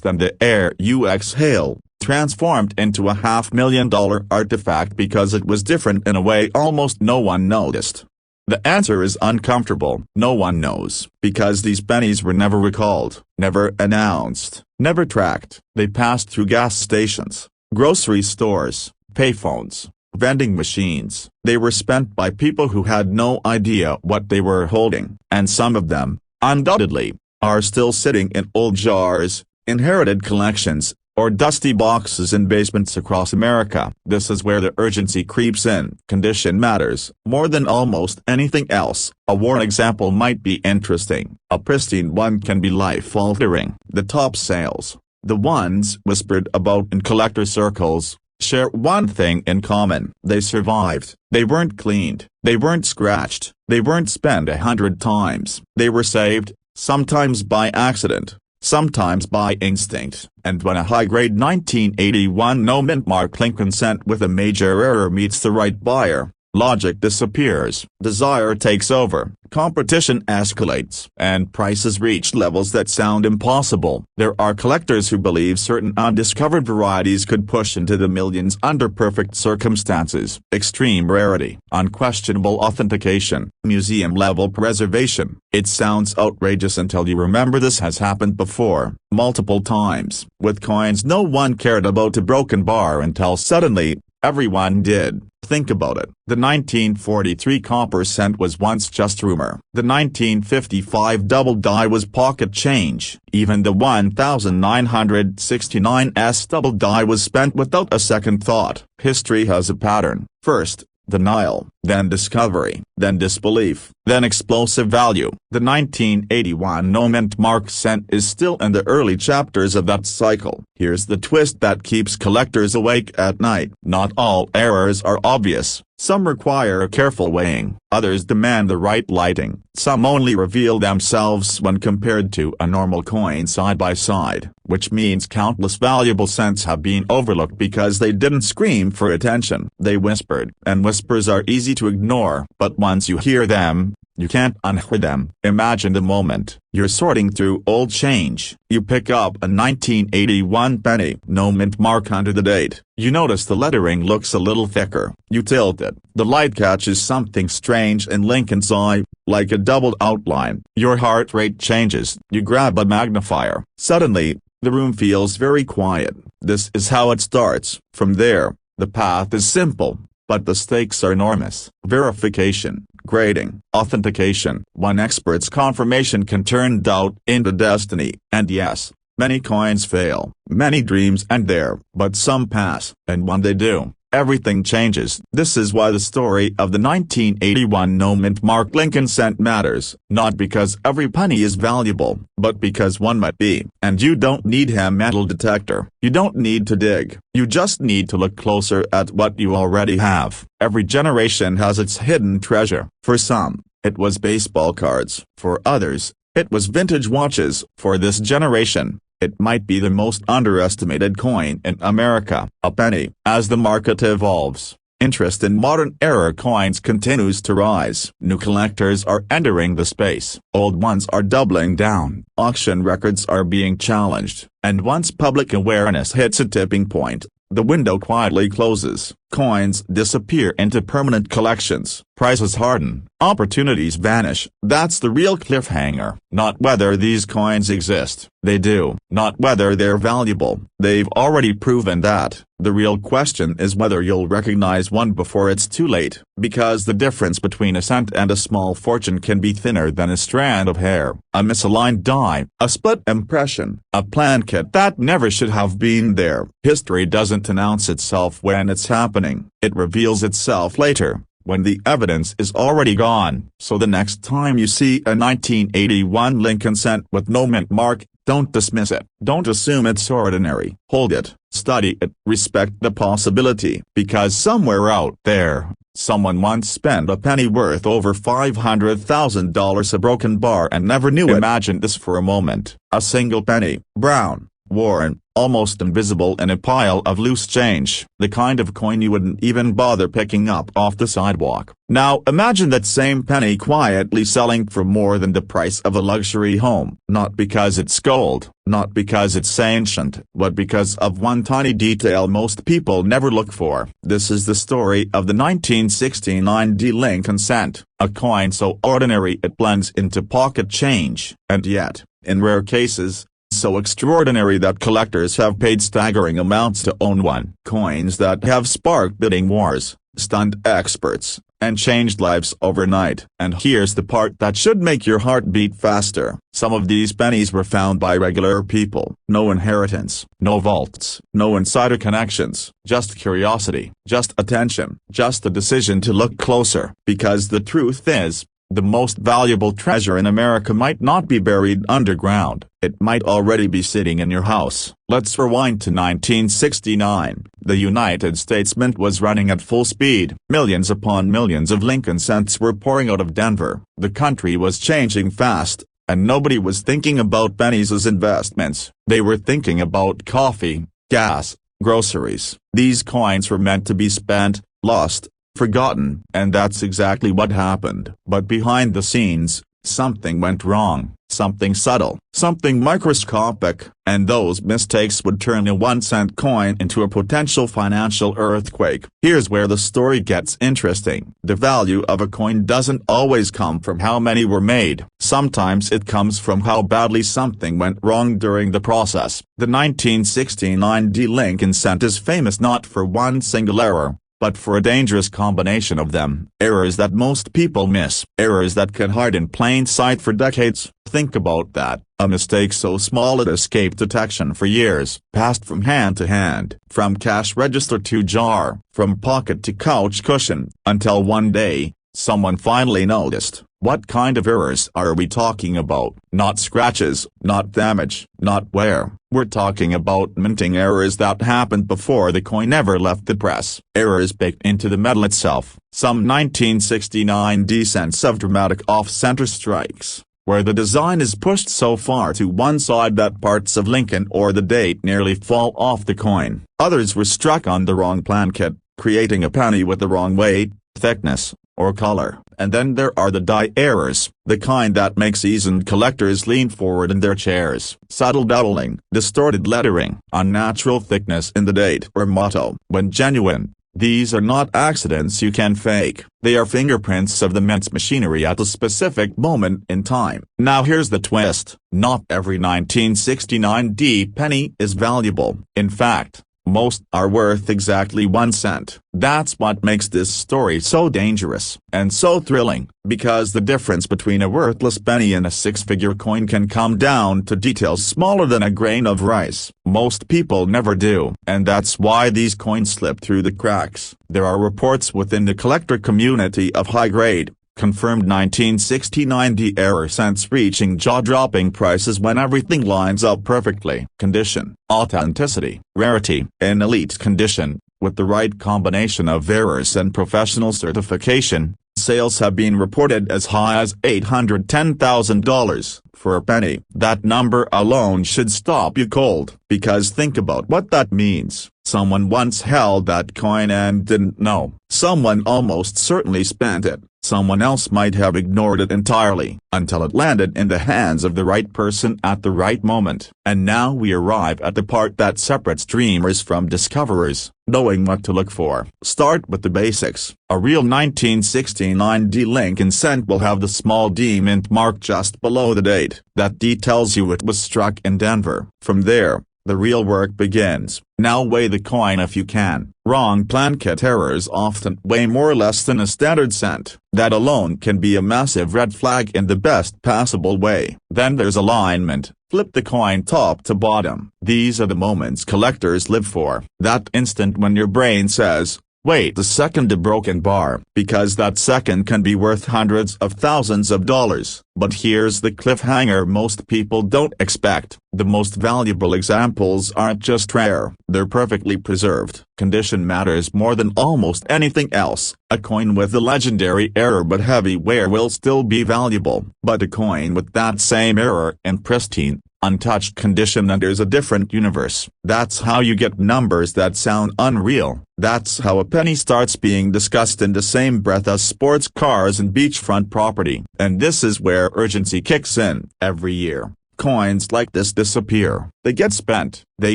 than the air you exhale, transformed into a $500,000 artifact because it was different in a way almost no one noticed. The answer is uncomfortable. No one knows, because these pennies were never recalled, never announced, never tracked. They passed through gas stations, grocery stores, payphones, vending machines. They were spent by people who had no idea what they were holding, and some of them, undoubtedly, are still sitting in old jars, inherited collections, or dusty boxes in basements across America. This is where the urgency creeps in. Condition matters more than almost anything else. A worn example might be interesting. A pristine one can be life-altering. The top sales, the ones whispered about in collector circles, share one thing in common. They survived. They weren't cleaned. They weren't scratched. They weren't spent 100 times. They were saved, sometimes by accident, sometimes by instinct. And when a high-grade 1981 no-mint mark Lincoln cent with a major error meets the right buyer, logic disappears. Desire takes over, competition escalates, and prices reach levels that sound impossible. There are collectors who believe certain undiscovered varieties could push into the millions under perfect circumstances. Extreme rarity, unquestionable authentication, museum-level preservation. It sounds outrageous until you remember this has happened before, multiple times. With coins no one cared about a broken bar until suddenly, Everyone did. Think about it. The 1943 copper cent was once just rumor. The 1955 double die was pocket change. Even the 1969's double die was spent without a second thought. History has a pattern. First, denial, then discovery, then disbelief, then explosive value. The 1981 no-mint mark cent is still in the early chapters of that cycle. Here's the twist that keeps collectors awake at night. Not all errors are obvious. Some require a careful weighing, others demand the right lighting. Some only reveal themselves when compared to a normal coin side by side, which means countless valuable cents have been overlooked because they didn't scream for attention. They whispered, and whispers are easy to ignore, but once you hear them, you can't unhear them. Imagine the moment. You're sorting through old change. You pick up a 1981 penny, no mint mark under the date. You notice the lettering looks a little thicker. You tilt it. The light catches something strange in Lincoln's eye, like a doubled outline. Your heart rate changes. You grab a magnifier. Suddenly, the room feels very quiet. This is how it starts. From there, the path is simple, but the stakes are enormous. Verification, grading, authentication. One expert's confirmation can turn doubt into destiny. And yes, many coins fail, many dreams end there, but some pass, and when they do, everything changes. This is why the story of the 1981 no-mint mark Lincoln cent matters, not because every penny is valuable, but because one might be. And you don't need a metal detector. You don't need to dig. You just need to look closer at what you already have. Every generation has its hidden treasure. For some, it was baseball cards. For others, it was vintage watches. For this generation, it might be the most underestimated coin in America, a penny. As the market evolves, interest in modern-era coins continues to rise. New collectors are entering the space. Old ones are doubling down. Auction records are being challenged. And once public awareness hits a tipping point, the window quietly closes. Coins disappear into permanent collections. Prices harden. Opportunities vanish. That's the real cliffhanger. Not whether these coins exist. They do. Not whether they're valuable. They've already proven that. The real question is whether you'll recognize one before it's too late. Because the difference between a cent and a small fortune can be thinner than a strand of hair. A misaligned die. A split impression. A plan kit that never should have been there. History doesn't announce itself when it's happening. It reveals itself later, when the evidence is already gone. So the next time you see a 1981 Lincoln cent with no mint mark, don't dismiss it. Don't assume it's ordinary. Hold it, study it, respect the possibility. Because somewhere out there, someone once spent a penny worth over $500,000 a broken bar and never knew it. Imagine this for a moment. A single penny, brown, worn, almost invisible in a pile of loose change. The kind of coin you wouldn't even bother picking up off the sidewalk. Now imagine that same penny quietly selling for more than the price of a luxury home. Not because it's gold, not because it's ancient, but because of one tiny detail most people never look for. This is the story of the 1969 Lincoln cent. A coin so ordinary it blends into pocket change, and yet, in rare cases, so extraordinary that collectors have paid staggering amounts to own one. Coins that have sparked bidding wars, stunned experts, and changed lives overnight. And here's the part that should make your heart beat faster. Some of these pennies were found by regular people. No inheritance, no vaults, no insider connections, just curiosity, just attention, just a decision to look closer. Because the truth is, the most valuable treasure in America might not be buried underground. It might already be sitting in your house. Let's rewind to 1969. The United States Mint was running at full speed. Millions upon millions of Lincoln cents were pouring out of Denver. The country was changing fast, and nobody was thinking about pennies as investments. They were thinking about coffee, gas, groceries. These coins were meant to be spent, lost, forgotten. And that's exactly what happened. But behind the scenes, something went wrong. something subtle, something microscopic, and those mistakes would turn a 1-cent coin into a potential financial earthquake. Here's where the story gets interesting. The value of a coin doesn't always come from how many were made. Sometimes it comes from how badly something went wrong during the process. The 1969 Lincoln cent is famous not for one single error, but for a dangerous combination of them. Errors that most people miss. Errors that can hide in plain sight for decades. Think about that. A mistake so small it escaped detection for years. Passed from hand to hand. From cash register to jar. From pocket to couch cushion. Until one day, someone finally noticed. What kind of errors are we talking about? Not scratches, not damage, not wear. We're talking about minting errors that happened before the coin ever left the press. Errors baked into the metal itself. Some 1969 cents of dramatic off-center strikes, where the design is pushed so far to one side that parts of Lincoln or the date nearly fall off the coin. Others were struck on the wrong plankett, creating a penny with the wrong weight, thickness, or color. And then there are the die errors, the kind that make seasoned collectors lean forward in their chairs. Subtle doubling, distorted lettering, unnatural thickness in the date or motto. When genuine, these are not accidents you can fake. They are fingerprints of the mint's machinery at a specific moment in time. Now here's the twist. Not every 1969 penny is valuable. In fact, most are worth exactly 1 cent. That's what makes this story so dangerous and so thrilling, because the difference between a worthless penny and a six-figure coin can come down to details smaller than a grain of rice. Most people never do, and that's why these coins slip through the cracks. There are reports within the collector community of high-grade, confirmed 1969 error cents reaching jaw-dropping prices when everything lines up perfectly. Condition, authenticity, rarity, and elite condition. With the right combination of errors and professional certification, sales have been reported as high as $810,000 for a penny. That number alone should stop you cold, because think about what that means. Someone once held that coin and didn't know. Someone almost certainly spent it. Someone else might have ignored it entirely, until it landed in the hands of the right person at the right moment. And now we arrive at the part that separates dreamers from discoverers, knowing what to look for. Start with the basics. A real 1969 Lincoln cent will have the small D mint mark just below the date. That D tells you it was struck in Denver. From there, the real work begins. Now weigh the coin if you can. Wrong plankett errors often weigh more or less than a standard cent. That alone can be a massive red flag in the best possible way. Then there's alignment. Flip the coin top to bottom. These are the moments collectors live for. That instant when your brain says, wait a second, a broken bar, because that second can be worth hundreds of thousands of dollars. But here's the cliffhanger most people don't expect. The most valuable examples aren't just rare, they're perfectly preserved. Condition matters more than almost anything else. A coin with a legendary error but heavy wear will still be valuable. But a coin with that same error in pristine, untouched condition enters a different universe. That's how you get numbers that sound unreal. That's how a penny starts being discussed in the same breath as sports cars and beachfront property. And this is where urgency kicks in. Every year, coins like this disappear. They get spent, they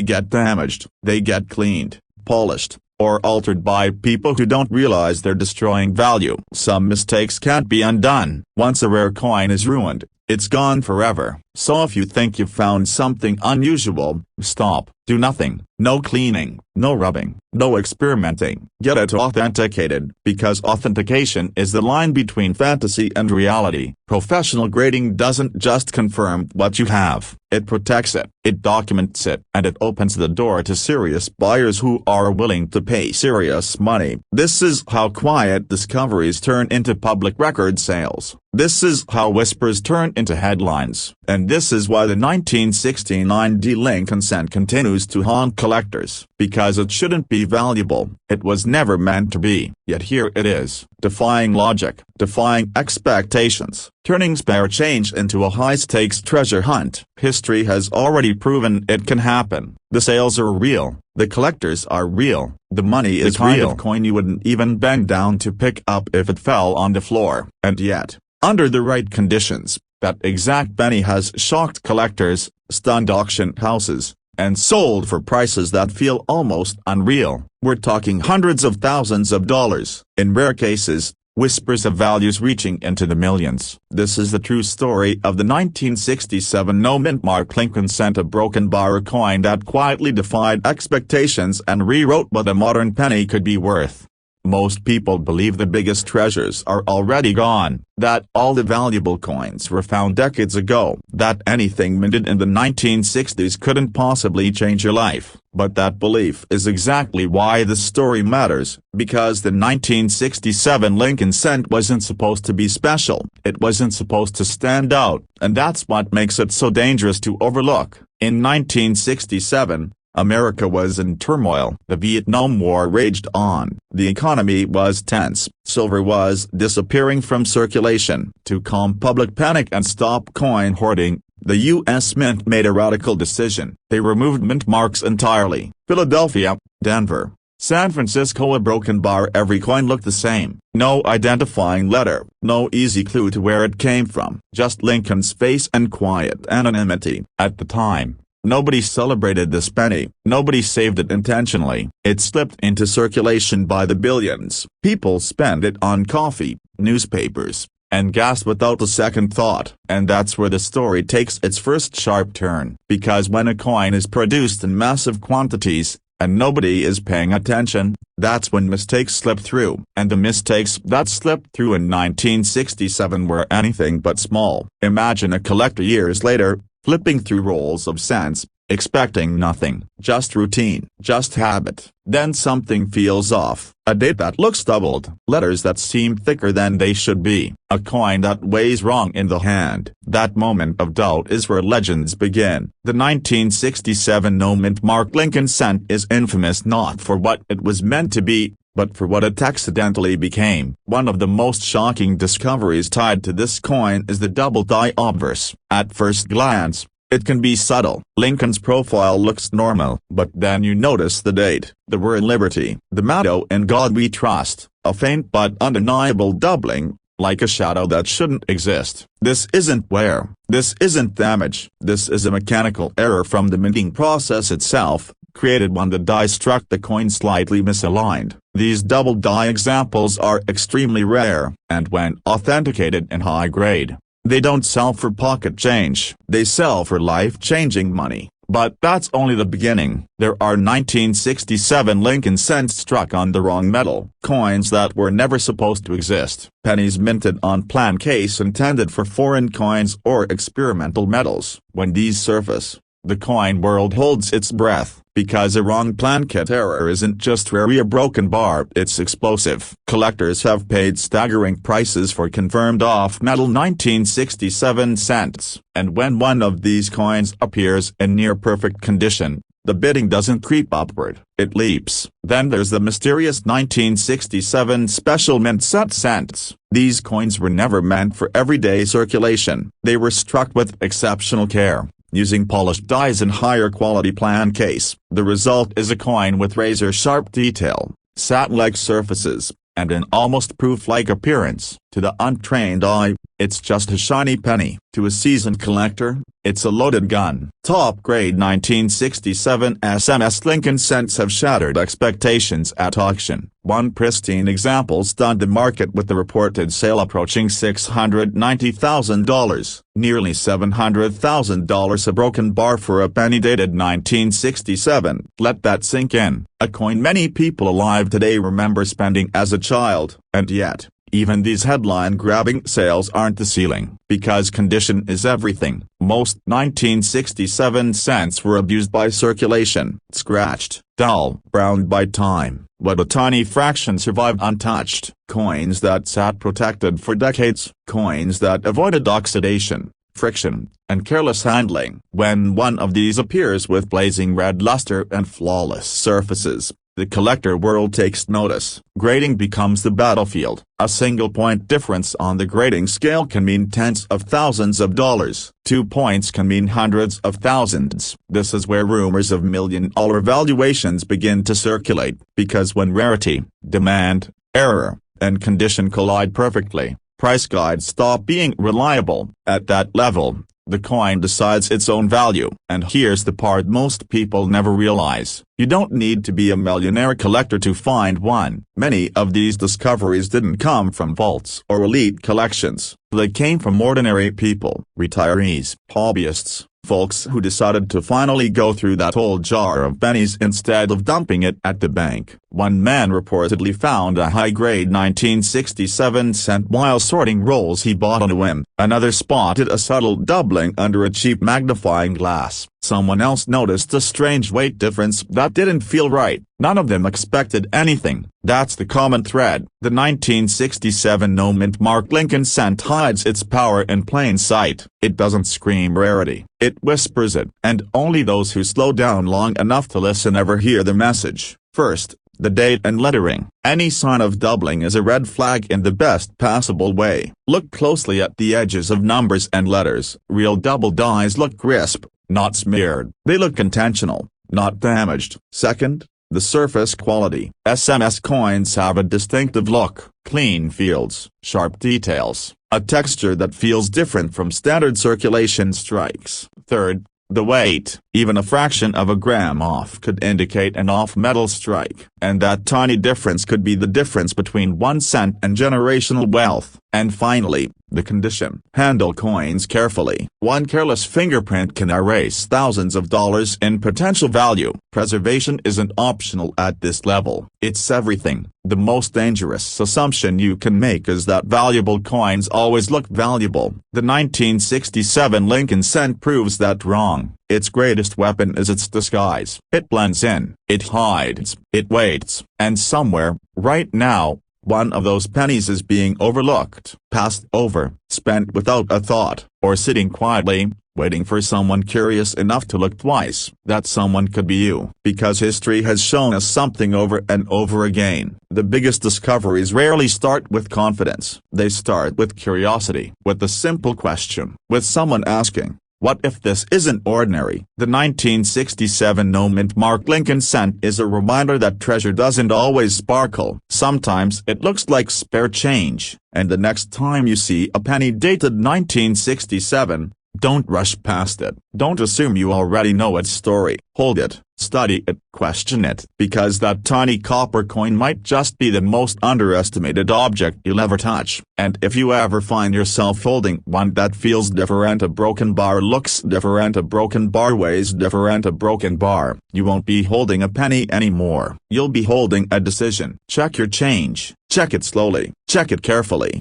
get damaged, they get cleaned, polished, or altered by people who don't realize they're destroying value. Some mistakes can't be undone. Once a rare coin is ruined, it's gone forever. So if you think you've found something unusual, stop. Do nothing. No cleaning, no rubbing, no experimenting. Get it authenticated, because authentication is the line between fantasy and reality. Professional grading doesn't just confirm what you have, it protects it, it documents it, and it opens the door to serious buyers who are willing to pay serious money. This is how quiet discoveries turn into public record sales. This is how whispers turn into headlines. And this is why the 1969 Lincoln cent continues to haunt collectors. Because it shouldn't be valuable. It was never meant to be. Yet here it is, defying logic, defying expectations, turning spare change into a high-stakes treasure hunt. History has already proven it can happen. The sales are real. The collectors are real. The money is real. The kind of coin you wouldn't even bend down to pick up if it fell on the floor. And yet, under the right conditions, That exact penny has shocked collectors, stunned auction houses, and sold for prices that feel almost unreal. We're talking hundreds of thousands of dollars. In rare cases, whispers of values reaching into the millions. This is the true story of the 1967 no-mint mark Lincoln cent, a broken bar coin that quietly defied expectations and rewrote what a modern penny could be worth. Most people believe the biggest treasures are already gone, that all the valuable coins were found decades ago, that anything minted in the 1960s couldn't possibly change your life. But that belief is exactly why this story matters, because the 1967 Lincoln cent wasn't supposed to be special, it wasn't supposed to stand out, and that's what makes it so dangerous to overlook. In 1967, America was in turmoil. The Vietnam War raged on. The economy was tense. Silver was disappearing from circulation. To calm public panic and stop coin hoarding, the U.S. Mint made a radical decision. They removed mint marks entirely. Philadelphia, Denver, San Francisco, a broken bar. Every coin looked the same. No identifying letter, no easy clue to where it came from. Just Lincoln's face and quiet anonymity. At the time, nobody celebrated this penny, nobody saved it intentionally. It slipped into circulation by the billions. People spent it on coffee, newspapers, and gas without a second thought. And that's where the story takes its first sharp turn. Because when a coin is produced in massive quantities, and nobody is paying attention, that's when mistakes slip through. And the mistakes that slipped through in 1967 were anything but small. Imagine a collector years later, flipping through rolls of cents, expecting nothing, just routine, just habit. Then something feels off, a date that looks doubled, letters that seem thicker than they should be, a coin that weighs wrong in the hand. That moment of doubt is where legends begin. The 1967 no-mint mark Lincoln cent is infamous not for what it was meant to be, but for what it accidentally became. One of the most shocking discoveries tied to this coin is the double die obverse. At first glance, it can be subtle. Lincoln's profile looks normal, but then you notice the date, the word liberty, the motto "In God We Trust," a faint but undeniable doubling, like a shadow that shouldn't exist. This isn't wear, this isn't damage, this is a mechanical error from the minting process itself, created when the die struck the coin slightly misaligned. These double die examples are extremely rare, and when authenticated in high grade, they don't sell for pocket change, they sell for life-changing money. But that's only the beginning. There are 1967 Lincoln cents struck on the wrong metal, coins that were never supposed to exist, pennies minted on plan case intended for foreign coins or experimental metals. When these surface, the coin world holds its breath, because a wrong planchet error isn't just rarely a broken bar, it's explosive. Collectors have paid staggering prices for confirmed off-metal 1967 cents, and when one of these coins appears in near-perfect condition, the bidding doesn't creep upward, it leaps. Then there's the mysterious 1967 special mint set cents. These coins were never meant for everyday circulation. They were struck with exceptional care, using polished dies and higher quality plan case. The result is a coin with razor-sharp detail, satin-like surfaces, and an almost proof-like appearance. To the untrained eye, it's just a shiny penny. To a seasoned collector, it's a loaded gun. Top-grade 1967 SMS Lincoln cents have shattered expectations at auction. One pristine example stunned the market with the reported sale approaching $690,000, nearly $700,000, a broken bar for a penny dated 1967. Let that sink in. A coin many people alive today remember spending as a child, and yet, even these headline-grabbing sales aren't the ceiling, because condition is everything. Most 1967 cents were abused by circulation, scratched, dull, browned by time, but a tiny fraction survived untouched. Coins that sat protected for decades, coins that avoided oxidation, friction, and careless handling. When one of these appears with blazing red luster and flawless surfaces, the collector world takes notice. Grading becomes the battlefield. A single point difference on the grading scale can mean tens of thousands of dollars. 2 points can mean hundreds of thousands. This is where rumors of million-dollar valuations begin to circulate, because when rarity, demand, error, and condition collide perfectly, price guides stop being reliable. At that level, the coin decides its own value. And here's the part most people never realize. You don't need to be a millionaire collector to find one. Many of these discoveries didn't come from vaults or elite collections. They came from ordinary people, retirees, hobbyists, folks who decided to finally go through that old jar of pennies instead of dumping it at the bank. One man reportedly found a high-grade 1967 cent while sorting rolls he bought on a whim. Another spotted a subtle doubling under a cheap magnifying glass. Someone else noticed a strange weight difference that didn't feel right. None of them expected anything. That's the common thread. The 1967 no-mint mark Lincoln cent hides its power in plain sight. It doesn't scream rarity. It whispers it. And only those who slow down long enough to listen ever hear the message. First, the date and lettering. Any sign of doubling is a red flag in the best possible way. Look closely at the edges of numbers and letters. Real double dies look crisp, not smeared. They look intentional, not damaged. Second, the surface quality. SMS coins have a distinctive look, clean fields, sharp details, a texture that feels different from standard circulation strikes. Third, the weight. Even a fraction of a gram off could indicate an off-metal strike, and that tiny difference could be the difference between 1 cent and generational wealth. And finally, the condition. Handle coins carefully. One careless fingerprint can erase thousands of dollars in potential value. Preservation isn't optional at this level. It's everything. The most dangerous assumption you can make is that valuable coins always look valuable. The 1967 Lincoln cent proves that wrong. Its greatest weapon is its disguise. It blends in, it hides, it waits, and somewhere, right now, one of those pennies is being overlooked, passed over, spent without a thought, or sitting quietly, waiting for someone curious enough to look twice. That someone could be you. Because history has shown us something over and over again. The biggest discoveries rarely start with confidence. They start with curiosity, with the simple question, with someone asking, what if this isn't ordinary? The 1967 no-mint mark Lincoln cent is a reminder that treasure doesn't always sparkle. Sometimes it looks like spare change, and the next time you see a penny dated 1967, don't rush past it. Don't assume you already know its story. Hold it, study it, question it, because that tiny copper coin might just be the most underestimated object you'll ever touch. And if you ever find yourself holding one that feels different, a broken bar looks different, a broken bar weighs different, a broken bar, you won't be holding a penny anymore. You'll be holding a decision. Check your change. Check it slowly. Check it carefully.